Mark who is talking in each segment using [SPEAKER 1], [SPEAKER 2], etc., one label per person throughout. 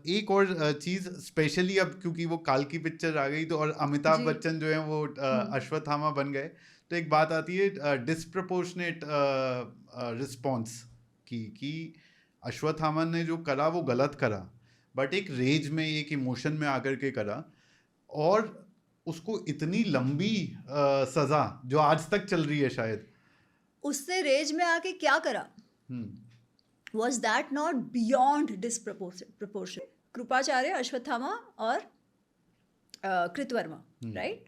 [SPEAKER 1] एक और चीज स्पेशली अब क्योंकि वो काल की पिक्चर आ गई तो और अमिताभ
[SPEAKER 2] जी।
[SPEAKER 1] बच्चन जो है वो अश्वत्थामा बन गए, तो एक बात आती है डिस्प्रपोर्शनेट रिस्पॉन्स कि अश्वत्थामा ने जो करा वो गलत करा, बट एक रेज में एक इमोशन में आकर के करा, और उसको इतनी लंबी सजा जो आज तक चल रही है शायद।
[SPEAKER 2] उसने रेज में आके क्या करा? Was that not beyond disproportion? Kripacharya, Ashwatthama और कृतवर्मा, राइट?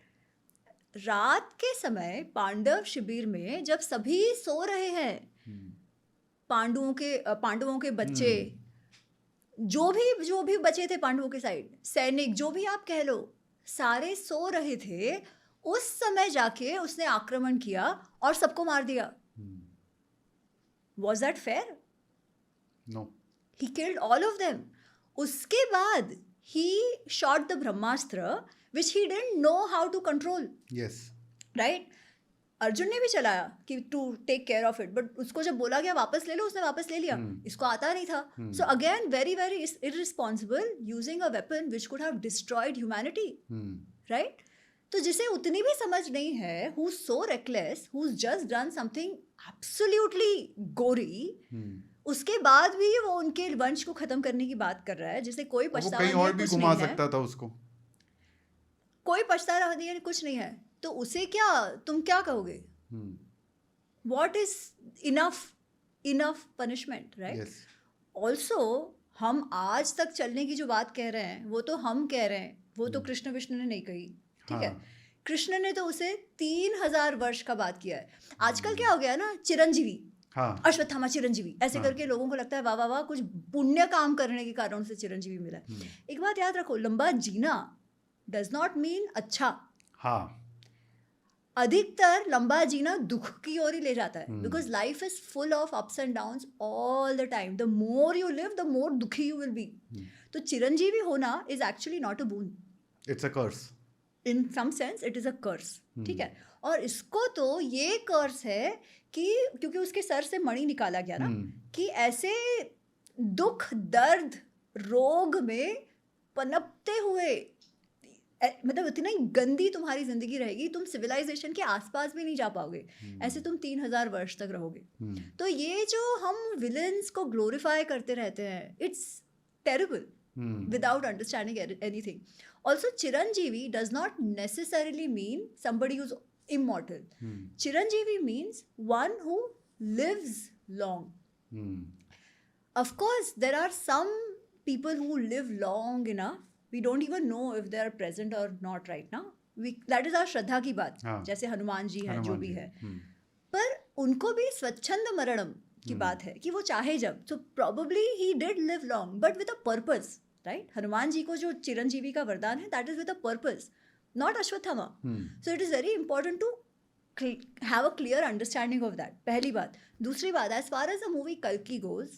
[SPEAKER 2] रात के समय पांडव शिविर में जब सभी सो रहे हैं, पांडवों के बच्चे, जो भी बचे थे पांडवों के साइड, सैनिक जो भी आप कह लो, सारे सो रहे थे, उस समय जाके उसने आक्रमण किया और सबको मार दिया. Was that fair?
[SPEAKER 1] No.
[SPEAKER 2] He killed all of them. उसके बाद he shot the Brahmastra which he didn't know how to control.
[SPEAKER 1] Yes.
[SPEAKER 2] Right? Arjun ने भी चलाया कि to take care of it, but उसको जब बोला गया वापस ले लो, उसने वापस ले लिया. इसको आता नहीं था. So again very very irresponsible using a weapon which could have destroyed humanity. Right? तो जिसे उतनी भी समझ नहीं है, who's so reckless, who's just done something absolutely gory, उसके बाद भी वो उनके वंश को खत्म करने की बात कर रहा है, जिसे कोई पछतावा नहीं है,
[SPEAKER 1] और भी
[SPEAKER 2] कुछ
[SPEAKER 1] घुमा
[SPEAKER 2] नहीं है,
[SPEAKER 1] सकता था उसको,
[SPEAKER 2] कोई पछतावा नहीं है, कुछ नहीं है, तो उसे क्या, तुम क्या कहोगे? What is enough punishment, right?
[SPEAKER 1] Yes.
[SPEAKER 2] Also, हम आज तक चलने की जो बात कह रहे हैं, वो तो हम कह रहे हैं, वो तो कृष्ण विष्णु ने नहीं कही. ठीक है, कृष्ण ने तो उसे 3000 वर्ष का बात किया है. आजकल क्या हो गया ना, चिरंजीवी, अश्वत्थामा चिरंजीवी ऐसे करके लोगों को लगता है वाह वाह वाह, कुछ पुण्य काम करने के कारण से चिरंजीवी मिला है. एक बात याद रखो, लंबा जीना डज नॉट मीन अच्छा. अधिकतर लंबा जीना दुख की ओर ही ले जाता है, because life is full of ups and downs all the time. The more you live the more दुखी यू विल बी. तो चिरंजीवी होना is actually not a boon,
[SPEAKER 1] it's a curse.
[SPEAKER 2] In some sense it is a curse. ठीक है, और इसको तो ये कर्स है कि क्योंकि उसके सर से मणि निकाला गया ना, कि ऐसे दुख दर्द रोग में पनपते हुए, मतलब इतनी गंदी तुम्हारी जिंदगी रहेगी, तुम सिविलाइजेशन के आसपास भी नहीं जा पाओगे. ऐसे तुम 3000 वर्ष तक रहोगे. तो ये जो हम विलन्स को ग्लोरीफाई करते रहते हैं, it's terrible without understanding anything. Also, Chiranjeevi does not necessarily mean somebody who's immortal. Chiranjeevi means one who lives long. Of course, there are some people who live long enough. We don't even know if they are present or not right now. That is our श्रद्धा की बात. जैसे हनुमान जी हैं, जो भी है, पर उनको भी स्वच्छंद मरणम की बात है कि वो चाहे जब. So probably he did live long, but with a purpose. Right? Hanuman ji को जो चिरंजीवी का वरदान है, that is with a purpose, not Ashwatthama. So it is very important to have a clear understanding of that. पहली बात. दूसरी बात, as far as the movie Kalki goes,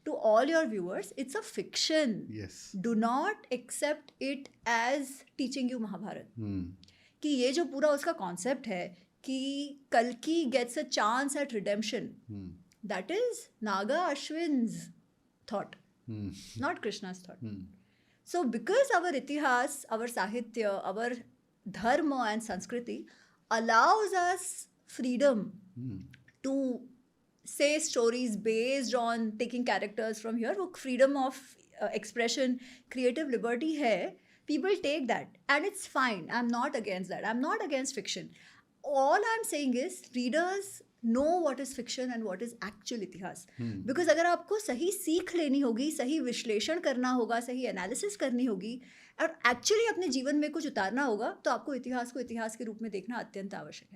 [SPEAKER 2] to all your viewers, it's a fiction.
[SPEAKER 1] Yes.
[SPEAKER 2] Do not accept it as teaching you Mahabharat. कि ये जो पूरा उसका concept है कि Kalki gets a chance at redemption, that is Naga Ashwin's thought. Not Krishna's thought. So because our itihas, our sahitya, our dharma and sanskriti allows us freedom to say stories based on taking characters from here, wo freedom of expression, creative liberty hai, people take that and it's fine. I'm not against that. I'm not against fiction. All I'm saying is readers know what is fiction and what is actual इतिहास. Because अगर आपको सही सीख लेनी होगी, सही विश्लेषण करना होगा, सही एनालिसिस करनी होगी और एक्चुअली अपने जीवन में कुछ उतारना होगा, तो आपको इतिहास को इतिहास के रूप में देखना अत्यंत आवश्यक है.